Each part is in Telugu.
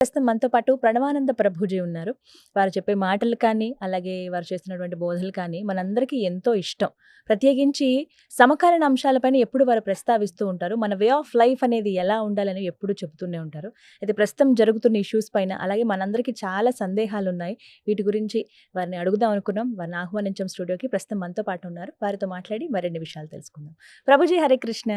ప్రస్తుతం మనతో పాటు ప్రణవానంద ప్రభుజీ ఉన్నారు. వారు చెప్పే మాటలు కానీ, అలాగే వారు చేస్తున్నటువంటి బోధనలు కానీ మనందరికీ ఎంతో ఇష్టం. ప్రత్యేకించి సమకాలీన అంశాలపైన ఎప్పుడు వారు ప్రస్తావిస్తూ ఉంటారు. మన వే ఆఫ్ లైఫ్ అనేది ఎలా ఉండాలని ఎప్పుడూ చెప్తూనే ఉంటారు. అయితే ప్రస్తుతం జరుగుతున్న ఇష్యూస్ పైన, అలాగే మనందరికీ చాలా సందేహాలున్నాయి. వీటి గురించి వారిని అడుగుదాం అనుకున్నాం. వారిని ఆహ్వానించాం స్టూడియోకి. ప్రస్తుతం మనతో పాటు ఉన్నారు. వారితో మాట్లాడి మరిన్ని విషయాలు తెలుసుకుందాం. ప్రభుజీ హరే కృష్ణ.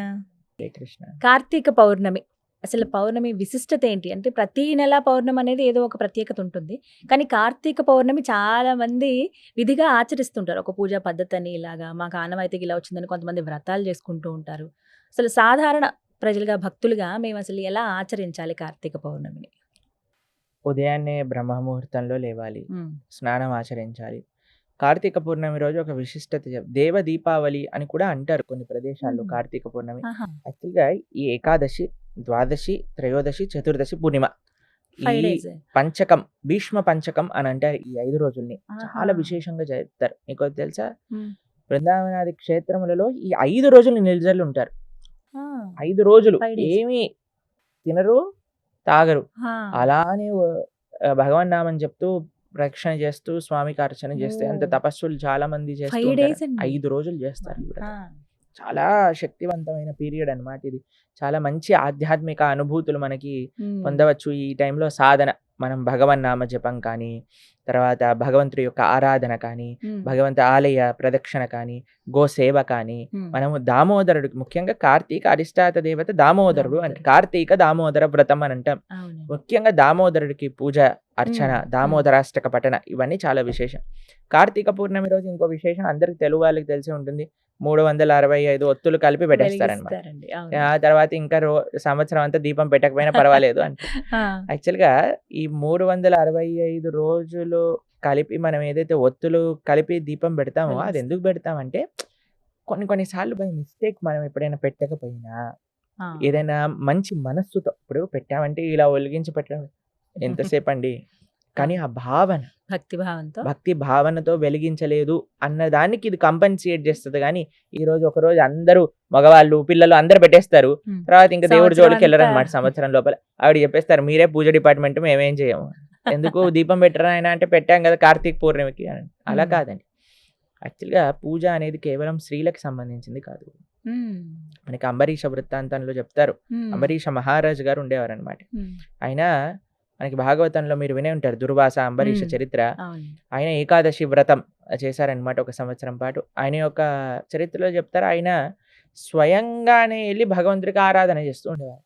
హరే కృష్ణ. కార్తీక పౌర్ణమి. అసలు పౌర్ణమి విశిష్టత ఏంటి? అంటే ప్రతి నెల పౌర్ణమి అనేది ఏదో ఒక ప్రత్యేకత ఉంటుంది. కానీ కార్తీక పౌర్ణమి చాలా మంది విధిగా ఆచరిస్తుంటారు. ఒక పూజా పద్ధతి అని ఇలాగా మాకు ఆనవాయితీకి ఇలా వచ్చిందని కొంతమంది వ్రతాలు చేసుకుంటూ ఉంటారు. అసలు సాధారణ ప్రజలుగా భక్తులుగా మేము అసలు ఎలా ఆచరించాలి కార్తీక పౌర్ణమిని? ఉదయాన్నే బ్రహ్మముహూర్తంలో లేవాలి, స్నానం ఆచరించాలి. కార్తీక పూర్ణమి రోజు ఒక విశిష్టత దేవ దీపావళి అని కూడా అంటారు కొన్ని ప్రదేశాల్లో. కార్తీక పూర్ణమి ఆహా. యాక్చువల్గా ఈ ఏకాదశి, ద్వాదశి, త్రయోదశి, చతుర్దశి, పూర్ణిమ, 5 ఈ days. పంచకం, భీష్మ పంచకం అని అంటారు. ఈ 5 రోజుల్ని ఆహా. చాలా విశేషంగా చెప్తారు. మీకు అది తెలుసా? ఉమ్. బృందావనాది క్షేత్రములలో ఈ 5 రోజులు నిల్జలు ఉంటారు. ఆ. 5 రోజులు 5 days. ఏమీ తినరు, తాగరు. ఆ. అలానే భగవన్నామని చెప్తూ రక్షణ చేస్తూ స్వామికి అర్చన చేస్తే అంత తపస్సులు చాలా మంది చేస్తూ 5 days ఉంటారు. అండి. 5 రోజులు చేస్తారు ఈ వ్రతం. ఆ. చాలా శక్తివంతమైన పీరియడ్ అన్నమాట ఇది. చాలా మంచి ఆధ్యాత్మిక అనుభూతులు మనకి ఉమ్. పొందవచ్చు ఈ టైంలో. సాధన, మనం భగవన్నామ జపం కానీ, తర్వాత భగవంతుడి యొక్క ఆరాధన కానీ, ఉమ్. భగవంత ఆలయ ప్రదక్షిణ కానీ, గోసేవ కానీ, ఉమ్. మనము దామోదరుడికి, ముఖ్యంగా కార్తీక అధిష్టాత దేవత దామోదరుడు అంటే కార్తీక దామోదర వ్రతం అని అంటాం. అవును. ముఖ్యంగా దామోదరుడికి పూజ, అర్చన, దామోదరాష్టక పఠన ఇవన్నీ చాలా విశేషం. కార్తీక పూర్ణమి రోజు ఇంకో విశేషం అందరికి తెలుగు వాళ్ళకి తెలిసి ఉంటుంది. 365 ఒత్తులు కలిపి పెట్టేస్తారనమాట. వెలిగిస్తారండి. అవును. ఆ తర్వాత ఇంకా సంవత్సరం అంతా దీపం పెట్టకపోయినా పర్వాలేదు అంటే. ఆ. యాక్చువల్గా ఈ 365 రోజులు కలిపి మనం ఏదైతే ఒత్తులు కలిపి దీపం పెడతామో అది ఎందుకు పెడతామంటే, కొన్ని సార్లు బై మిస్టేక్ మనం ఎప్పుడైనా పెట్టకపోయినా, ఆ. ఏదైనా మంచి మనస్సుతో ఇప్పుడు పెట్టామంటే ఇలా ఒలిగించి పెట్టడం ఎంతసేపు అండి, కానీ ఆ భావన, భక్తి భావనతో వెలిగించలేదు అన్న దానికి ఇది కంపెన్సేట్ చేస్తుంది. కానీ ఈ రోజు ఒకరోజు అందరూ మగవాళ్ళు, పిల్లలు అందరు పెట్టేస్తారు. తర్వాత ఇంకా దేవుడి జోలికి వెళ్ళరు అనమాట. సంవత్సరం లోపల ఆవిడ చెప్పేస్తారు, మీరే పూజ డిపార్ట్మెంట్, మేమేం చేయము. ఎందుకు దీపం పెట్టరా ఆయన అంటే, పెట్టాం కదా కార్తీక పూర్ణిమకి అని. అలా కాదండి. యాక్చువల్గా పూజ అనేది కేవలం స్త్రీలకు సంబంధించింది కాదు. మనకి అంబరీష వృత్తాంతంలో చెప్తారు. అంబరీష మహారాజు గారు ఉండేవారు అనమాట. ఆయన, మనకి భాగవతంలో మీరు వినే ఉంటారు దుర్వాస అంబరీష చరిత్ర. ఆయన ఏకాదశి వ్రతం చేశారనమాట ఒక సంవత్సరం పాటు. ఆయన యొక్క చరిత్రలో చెప్తారు, ఆయన స్వయంగానే వెళ్ళి భగవంతుడికి ఆరాధన చేస్తూ ఉండేవారు.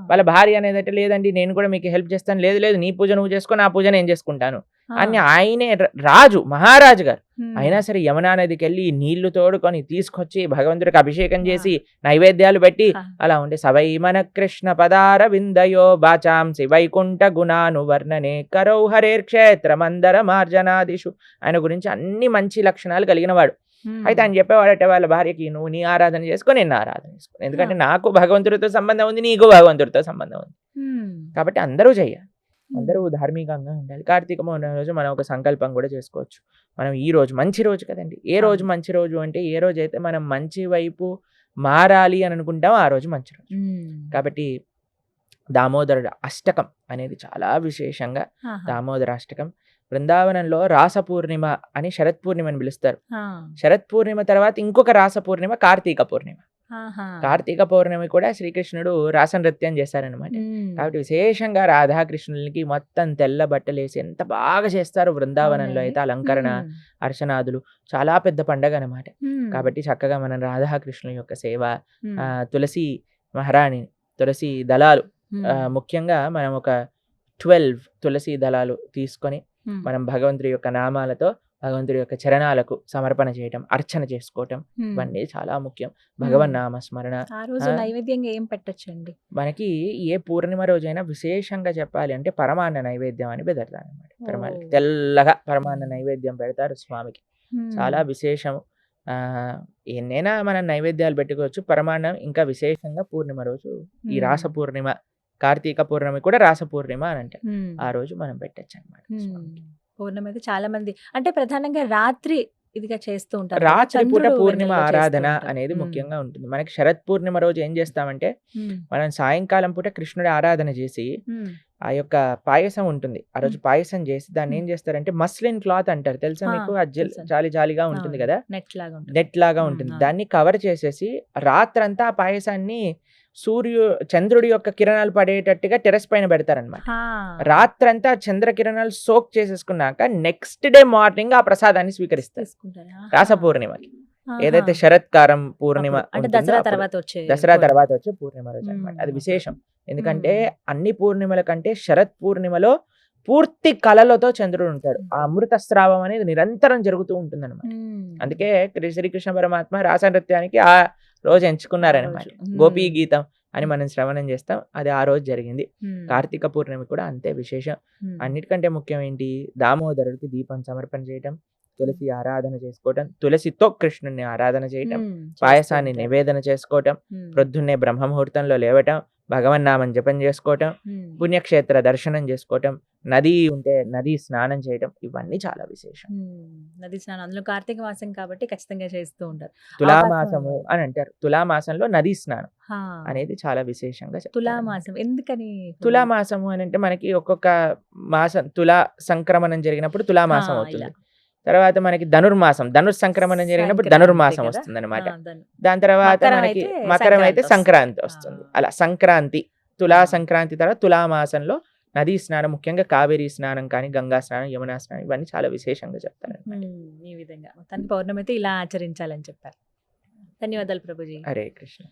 వాళ్ళ భార్య అనేది అంటే, లేదండి నేను కూడా మీకు హెల్ప్ చేస్తాను, లేదు లేదు నీ పూజ నువ్వు చేసుకో, నా పూజ నేను చేసుకుంటాను అని. ఆయనే రాజు, మహారాజు గారు అయినా సరే యమునా నదికి వెళ్ళి నీళ్లు తోడుకొని తీసుకొచ్చి భగవంతుడికి అభిషేకం చేసి నైవేద్యాలు పెట్టి అలా ఉండే. సవై మన కృష్ణ పదార విందయో బాచాంసి వైకుంఠ గుణాను వర్ణనే కరౌ హరేర్ క్షేత్ర మందర మార్జనాదిషు. ఆయన గురించి అన్ని మంచి లక్షణాలు కలిగిన వాడు. అయితే ఆయన చెప్పేవాడట వాళ్ళ భార్యకి, నువ్వు నీ ఆరాధన చేసుకో, నేను ఆరాధన చేసుకో, ఎందుకంటే నాకు భగవంతుడితో సంబంధం ఉంది, నీకు భగవంతుడితో సంబంధం ఉంది, కాబట్టి అందరూ చెయ్యాలి, అందరూ ధార్మికంగా ఉండాలి. కార్తీక పౌర్ణమి రోజు మనం ఒక సంకల్పం కూడా చేసుకోవచ్చు. మనం ఈ రోజు మంచి రోజు కదండి. ఏ రోజు మంచి రోజు అంటే, ఏ రోజు అయితే మనం మంచి వైపు మారాలి అని అనుకుంటామో ఆ రోజు మంచి రోజు. కాబట్టి దామోదరుడు అష్టకం అనేది చాలా విశేషంగా. దామోదర అష్టకం బృందావనంలో రాస పూర్ణిమ అని శరత్ పూర్ణిమని పిలుస్తారు. శరత్ పూర్ణిమ తర్వాత ఇంకొక రాస పూర్ణిమ కార్తీక పూర్ణిమ. కార్తీక పౌర్ణమి కూడా శ్రీకృష్ణుడు రాస నృత్యం చేశారనమాట. కాబట్టి విశేషంగా రాధాకృష్ణులకి మొత్తం తెల్ల బట్టలు వేసి ఎంత బాగా చేస్తారు బృందావనంలో అయితే. అలంకరణ, అర్చనాదులు చాలా పెద్ద పండగ అనమాట. కాబట్టి చక్కగా మనం రాధాకృష్ణుల యొక్క సేవ, తులసి మహారాణి, తులసి దళాలు, ముఖ్యంగా మనం ఒక 12 తులసి దళాలు తీసుకొని మనం భగవంతుడి యొక్క నామాలతో భగవంతుడి యొక్క చరణాలకు సమర్పణ చేయటం, అర్చన చేసుకోవటం ఇవన్నీ చాలా ముఖ్యం. భగవన్ నామ స్మరణ. నైవేద్యంగా ఏం పెట్టచ్చండి? మనకి ఏ పూర్ణిమ రోజైనా విశేషంగా చెప్పాలి అంటే పరమాన్న నైవేద్యం అని పెడతారు అనమాట. పరమాన్న తెల్లగా పరమాన్న నైవేద్యం పెడతారు స్వామికి. చాలా విశేషం. ఎన్నైనా మనం నైవేద్యాలు పెట్టుకోవచ్చు. పరమాన్నం ఇంకా విశేషంగా పూర్ణిమ రోజు, ఈ రాస పూర్ణిమ, కార్తీక పూర్ణమి కూడా రాస పూర్ణిమ అని అంటే ఆ రోజు మనం పెట్టచ్చు అనమాట. పౌర్ణమి అయితే చాలా మంది అంటే ప్రధానంగా రాత్రి ఇదిగా చేస్తూ ఉంటారు. రాత్రి పూట చంద్రుడు పూర్ణిమ వెన్నెల్లో చేస్తూ ఆరాధన ఉంటారు. అనేది ముఖ్యంగా ఉంటుంది. మనకి శరత్ పూర్ణిమ రోజు ఏం చేస్తామంటే మనం సాయంకాలం పూట కృష్ణుడి ఆరాధన చేసి ఆ యొక్క పాయసం ఉంటుంది. ఆ రోజు పాయసం చేసి దాన్ని ఏం చేస్తారంటే మస్లిన్ క్లాత్ అంటారు. తెలుసా మీకు? తెలుసండి. జాలి జాలిగా ఉంటుంది కదా, నెట్ లాగా ఉంటుంది. నెట్ లాగా ఉంటుంది. దాన్ని కవర్ చేసేసి రాత్రంతా ఆ పాయసాన్ని చంద్రుడి యొక్క కిరణాలు పడేటట్టుగా టెర్రస్ పైన పెడతారనమాట. రాత్రంతా చంద్ర కిరణాలు సోక్ చేసేసుకున్నాక నెక్స్ట్ డే మార్నింగ్ ఆ ప్రసాదాన్ని స్వీకరిస్తారు. రాస పూర్ణిమకి ఏదైతే శరత్కారం పూర్ణిమ అంటే ఉంటుందో దసరా అప్పుడు, తర్వాత వచ్చే దసరా తర్వాత వచ్చే పూర్ణిమ రోజు అనమాట. అది విశేషం. ఎందుకంటే అన్ని పూర్ణిమల కంటే శరత్ పూర్ణిమలో పూర్తి కళలతో చంద్రుడు ఉంటాడు. ఆ అమృత స్రావం అనేది నిరంతరం జరుగుతూ ఉంటుంది అనమాట. అందుకే శ్రీకృష్ణ పరమాత్మ రాస నృత్యానికి ఆ రోజు ఎంచుకున్నారనమాట. గోపీ గీతం అని మనం శ్రవణం చేస్తాం. అది ఆ రోజు జరిగింది. కార్తీక పూర్ణిమ కూడా అంతే విశేషం. అన్నిటికంటే ముఖ్యం ఏంటి? దామోదరుడికి దీపం సమర్పణ చేయటం, తులసి ఆరాధన చేసుకోవటం, తులసితో కృష్ణుని ఆరాధన చేయటం, పాయసాన్ని నివేదన చేసుకోవటం, ప్రొద్దున్నే బ్రహ్మముహూర్తంలో లేవటం, భగవన్నామం జపం చేసుకోవటం, పుణ్యక్షేత్ర దర్శనం చేసుకోవటం, నది ఉంటే నది స్నానం చేయటం, ఇవన్నీ చాలా విశేషం. నది స్నానం అందులో కార్తీక మాసం కాబట్టి ఖచ్చితంగా చేస్తూ ఉంటారు. తులామాసము అని అంటారు. తులామాసంలో నదీ స్నానం అనేది చాలా విశేషంగా చెప్తారు. తులామాసం ఎందుకని? తులామాసము అని అంటే మనకి ఒక్కొక్క మాసం తులా సంక్రమణం జరిగినప్పుడు తులామాసం అవుతుంది. తర్వాత మనకి ధనుర్మాసం, సంక్రమణం జరిగినప్పుడు ధనుర్మాసం వస్తుంది అనమాట. దాని తర్వాత మనకి మకరం అయితే సంక్రాంతి వస్తుంది. అలా సంక్రాంతి, తులా సంక్రాంతి తర్వాత తులామాసంలో నదీ స్నానం, ముఖ్యంగా కావేరీ స్నానం కానీ, గంగా స్నానం, యమునా స్నానం, ఇవన్నీ చాలా విశేషంగా చెప్తారు. ఈ విధంగా మొత్తానికి పౌర్ణమి అయితే ఇలా ఆచరించాలని చెప్పారు. ధన్యవాదాలు ప్రభుజీ. హరే కృష్ణ.